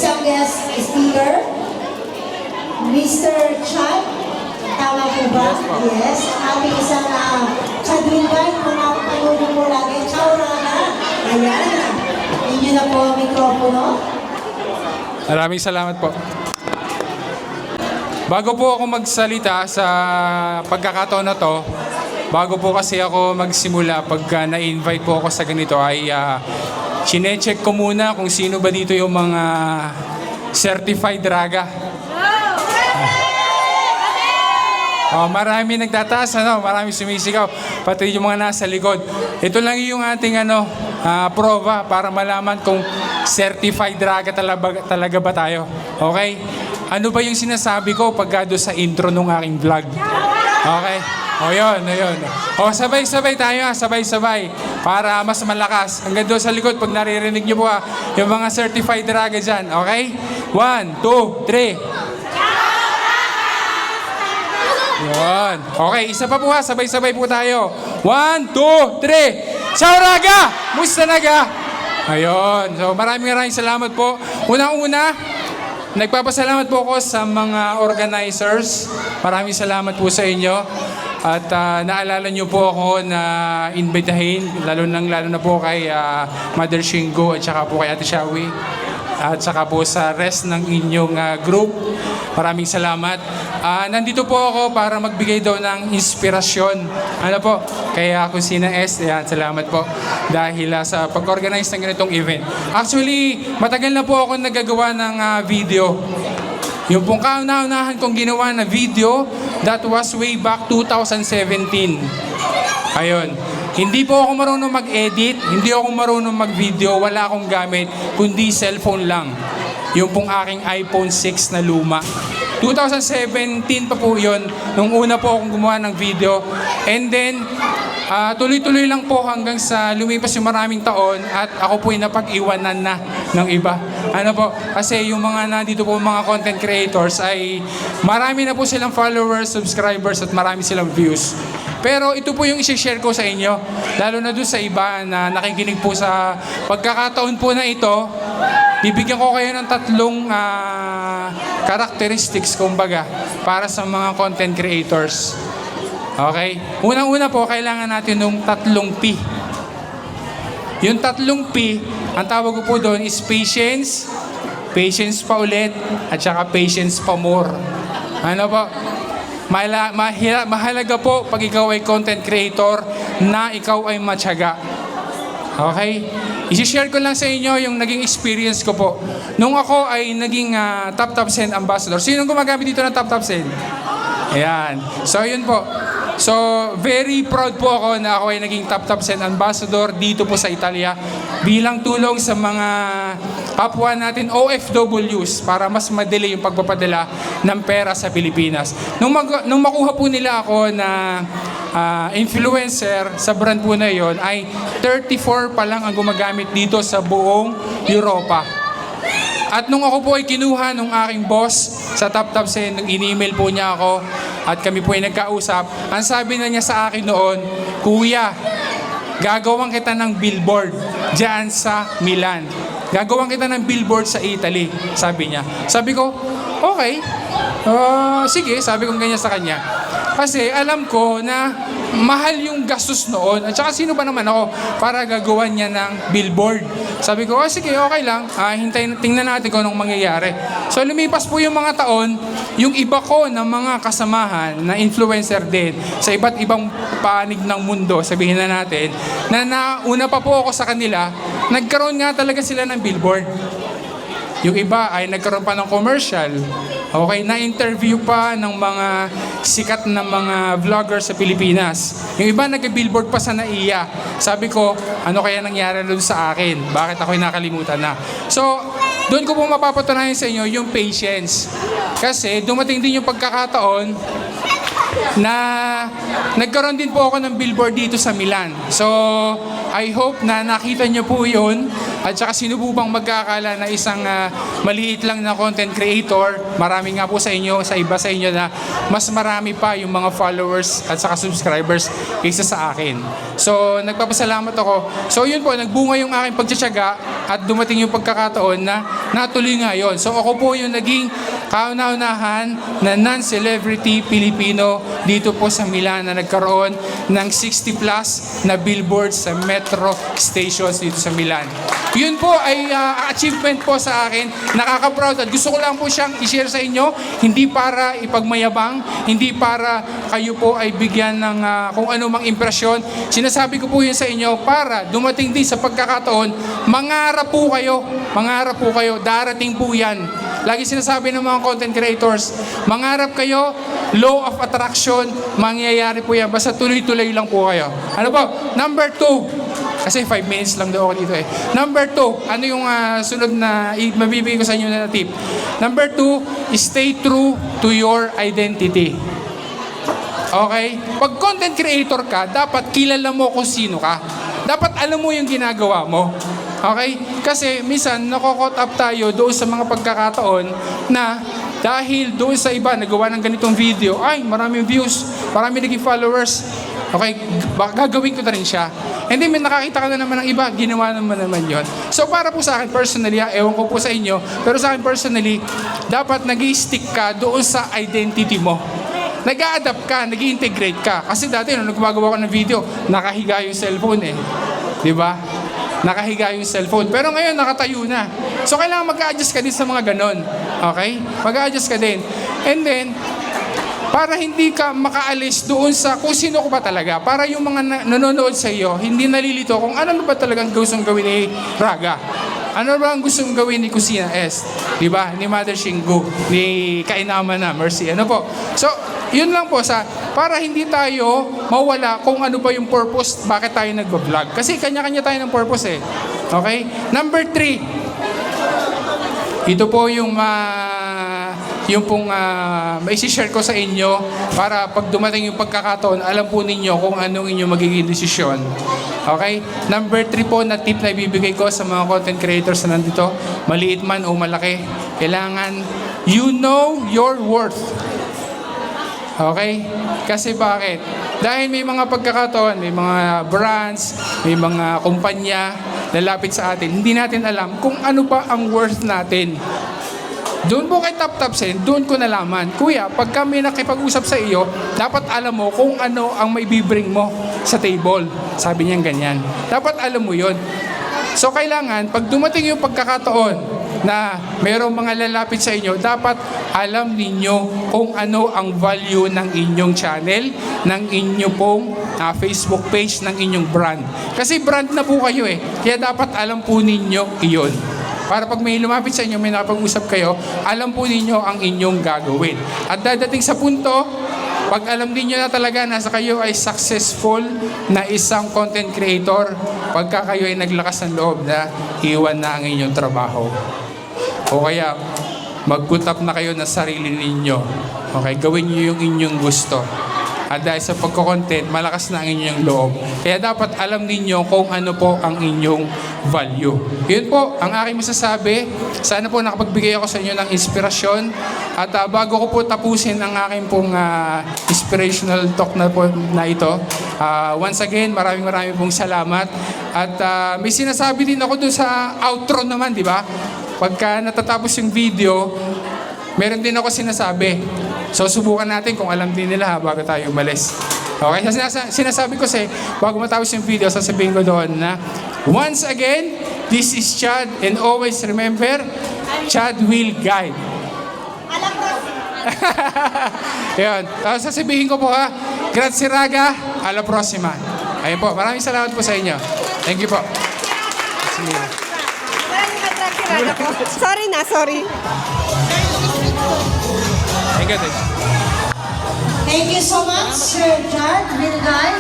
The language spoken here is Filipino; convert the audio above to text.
isang guest speaker, Mr. Chad. Tama po ba? Yes. Ating isang kadringan, kung nakapanood po lagi. Ciao, Rana. Ayan. Inyo na po ang mikropono. Maraming salamat po. Bago po ako magsalita sa pagkakataon na to, bago po kasi ako magsimula, pagka na-invite po ako sa ganito ay chine-check ko muna kung sino ba dito yung mga certified raga. Marami nagtataas, marami sumisigaw, pati yung mga nasa likod. Ito lang yung ating prova para malaman kung certified raga talaga ba tayo. Okay? Ano ba yung sinasabi ko pagka doon sa intro nung aking vlog? Okay? Yun. Sabay-sabay tayo, sabay-sabay. Para mas malakas. Hanggang doon sa likod, pag naririnig nyo po yung mga certified raga dyan. Okay? 1, 2, 3. Yun. Okay, isa pa po sabay-sabay po tayo. 1, 2, 3. Ciao raga! Musta naga? Ayun. So maraming salamat po. Unang-una, nagpapasalamat po ako sa mga organizers. Maraming salamat po sa inyo. At naalala nyo po ako na imbitahin, lalo na po kay Mother Shingo at saka po kay Ate Shawi. At saka po sa rest ng inyong group. Maraming salamat. Nandito po ako para magbigay daw ng inspirasyon. Ano po? Kaya ako S. Ayan, salamat po. Dahil sa pag-organize ng ganitong event. Actually, matagal na po ako nagagawa ng video. Yung pong kauna-unahan kong ginawa na video, that was way back 2017. Ayun. Hindi po ako marunong mag-edit, hindi ako marunong mag-video, wala akong gamit, kundi cellphone lang. Yung pong aking iPhone 6 na luma. 2017 pa po yun, nung una po akong gumawa ng video. And then, tuloy-tuloy lang po hanggang sa lumipas yung maraming taon at ako po'y napag-iwanan na ng iba. Ano po, kasi yung mga nandito po mga content creators ay marami na po silang followers, subscribers at marami silang views. Pero ito po yung isi-share ko sa inyo, lalo na doon sa iba na nakikinig po sa pagkakataon po na ito. Bibigyan ko kayo ng 3 characteristics, kumbaga, para sa mga content creators. Okay? Unang-una po, kailangan natin ng 3 P. Yung 3 P, ang tawag ko po doon is patience, patience pa ulit, at saka patience pa more. Ano po? Mahalaga po pag ikaw ay content creator na ikaw ay matyaga. Okay? I-share ko lang sa inyo yung naging experience ko po. Nung ako ay naging Top Send Ambassador. Sinong gumagamit dito ng Top Send? Ayan. So, yun po. So, very proud po ako na ako ay naging Top Send Ambassador dito po sa Italia bilang tulong sa mga kapwa natin OFWs para mas madali yung pagpapadala ng pera sa Pilipinas. Nung makuha po nila ako na influencer sa brand po na yon ay 34 pa lang ang gumagamit dito sa buong Europa. At nung ako po ay kinuha nung aking boss sa Top Send, nung in-email po niya ako at kami po ay nagkausap, ang sabi na niya sa akin noon, "Kuya, gagawan kita ng billboard dyan sa Milan. Gagawan kita ng billboard sa Italy," sabi niya. Sabi ko, okay. Sige, sabi ko ganyan sa kanya. Kasi alam ko na mahal yung gastos noon. At saka sino ba naman ako para gagawa niya ng billboard? Sabi ko, sige, okay lang. Tingnan natin kung anong mangyayari. So lumipas po yung mga taon, yung iba ko na mga kasamahan na influencer din sa iba't ibang panig ng mundo, sabihin na natin, na nauna pa po ako sa kanila, nagkaroon nga talaga sila ng billboard. Yung iba ay nagkaroon pa ng commercial. Okay, na-interview pa ng mga sikat na mga vlogger sa Pilipinas. Yung iba nag-billboard pa sa NAIA. Sabi ko, ano kaya nangyari doon sa akin? Bakit ako'y nakalimutan na? So, doon ko po mapapatunayan sa inyo yung patience. Kasi dumating din yung pagkakataon na nagkaroon din po ako ng billboard dito sa Milan. So, I hope na nakita nyo po yun. At saka sino po bang magkakala na isang maliit lang na content creator, marami nga po sa inyo, sa iba sa inyo na mas marami pa yung mga followers at saka subscribers kaysa sa akin. So, nagpapasalamat ako. So, yun po, nagbunga yung aking pagtsatsaga at dumating yung pagkakataon na natuloy nga yun. So ako po yung naging kauna-unahan na non-celebrity Pilipino dito po sa Milan na nagkaroon ng 60 plus na billboards sa metro stations dito sa Milan. Yun po ay achievement po sa akin, nakaka-proud at gusto ko lang po siyang i-share sa inyo, hindi para ipagmayabang, hindi para kayo po ay bigyan ng kung ano mang impresyon. Sinasabi ko po yun sa inyo para dumating din sa pagkakataon, mangarap po kayo, darating po yan. Lagi sinasabi ng mga content creators, mangarap kayo, law of attraction, mangyayari po yan. Basta tuloy-tuloy lang po kayo. Ano po? Number 2. Kasi 5 minutes lang daw ako dito eh. Number 2, ano yung sunod na mabibigay ko sa inyo na tip? Number 2, stay true to your identity. Okay? Pag content creator ka, dapat kilala mo kung sino ka. Dapat alam mo yung ginagawa mo. Okay? Kasi minsan, nakokot up tayo doon sa mga pagkakataon na dahil doon sa iba, nagawa ng ganitong video, ay, maraming views, marami naging followers. Okay? Gagawin ko na rin siya. And then, may nakakita ka na naman ng iba, ginawa naman yon. So, para po sa akin personally, ewan ko po sa inyo, pero sa akin personally, dapat nag-stick ka doon sa identity mo. Nag-a-adapt ka, nag-integrate ka. Kasi dati, nung gumagawa ko ng video, nakahiga yung cellphone eh. Di ba? Nakahiga yung cellphone. Pero ngayon, nakatayo na. So, kailangan mag-a-adjust ka din sa mga ganon. Okay? Mag-a-adjust ka din. And then, para hindi ka makaalis doon sa kung sino ko ba talaga. Para yung mga nanonood sa iyo, hindi nalilito kung ano ba talagang gustong gawin ni Raga. Ano ba ang gustong gawin ni Kusina S? Diba? Ni Mother Shingo, ni Kainama na, Mercy. Ano po? So, yun lang po para hindi tayo mawala kung ano ba yung purpose, bakit tayo nag-vlog. Kasi kanya-kanya tayo ng purpose eh. Okay? Number 3. Ito po yung maisi-share ko sa inyo para pag dumating yung pagkakataon, alam po ninyo kung anong inyong magiging desisyon. Okay? Number 3 po na tip na ibibigay ko sa mga content creators na nandito, maliit man o malaki, kailangan you know your worth. Okay? Kasi bakit? Dahil may mga pagkakataon, may mga brands, may mga kumpanya lalapit sa atin, hindi natin alam kung ano pa ang worth natin. Doon po kay TapTapSend, doon ko nalaman, kuya, pag kami nakipag-usap sa iyo, dapat alam mo kung ano ang may bibring mo sa table. Sabi niya ganyan. Dapat alam mo yon. So kailangan, pag dumating yung pagkakataon na mayroong mga lalapit sa inyo, dapat alam ninyo kung ano ang value ng inyong channel, ng inyo pong Facebook page, ng inyong brand. Kasi brand na po kayo eh. Kaya dapat alam po ninyo iyon. Para pag may lumapit sa inyo, may nakapag-usap kayo, alam po ninyo ang inyong gagawin. At dadating sa punto, pag alam niyo na talaga na kayo ay successful na isang content creator, pagka kayo ay naglakas ng loob na iwan na ang inyong trabaho. O kaya, mag-put up na kayo ng sarili ninyo. Okay, gawin niyo yung inyong gusto. At dahil sa pagko-content, malakas na ang inyong loob. Kaya dapat alam ninyo kung ano po ang inyong value. Yun po, ang aking masasabi. Sana po nakapagbigay ako sa inyo ng inspirasyon. At bago ko po tapusin ang aking pong inspirational talk na po na ito, once again, maraming pong salamat. At may sinasabi din ako doon sa outro naman, di ba? Pagka natatapos yung video, meron din ako sinasabi. So, subukan natin kung alam din nila bago tayo umalis. Okay? Sinasabi ko bago matapos yung video, sasabihin ko doon na, once again, this is Chad, and always remember, Chad will guide. Yun. Sasabihin ko po grazie Raga, alla prossima. Ayun po, maraming salamat po sa inyo. Thank you po. Sorry. Thank you so much, Sir Chad Vilgay.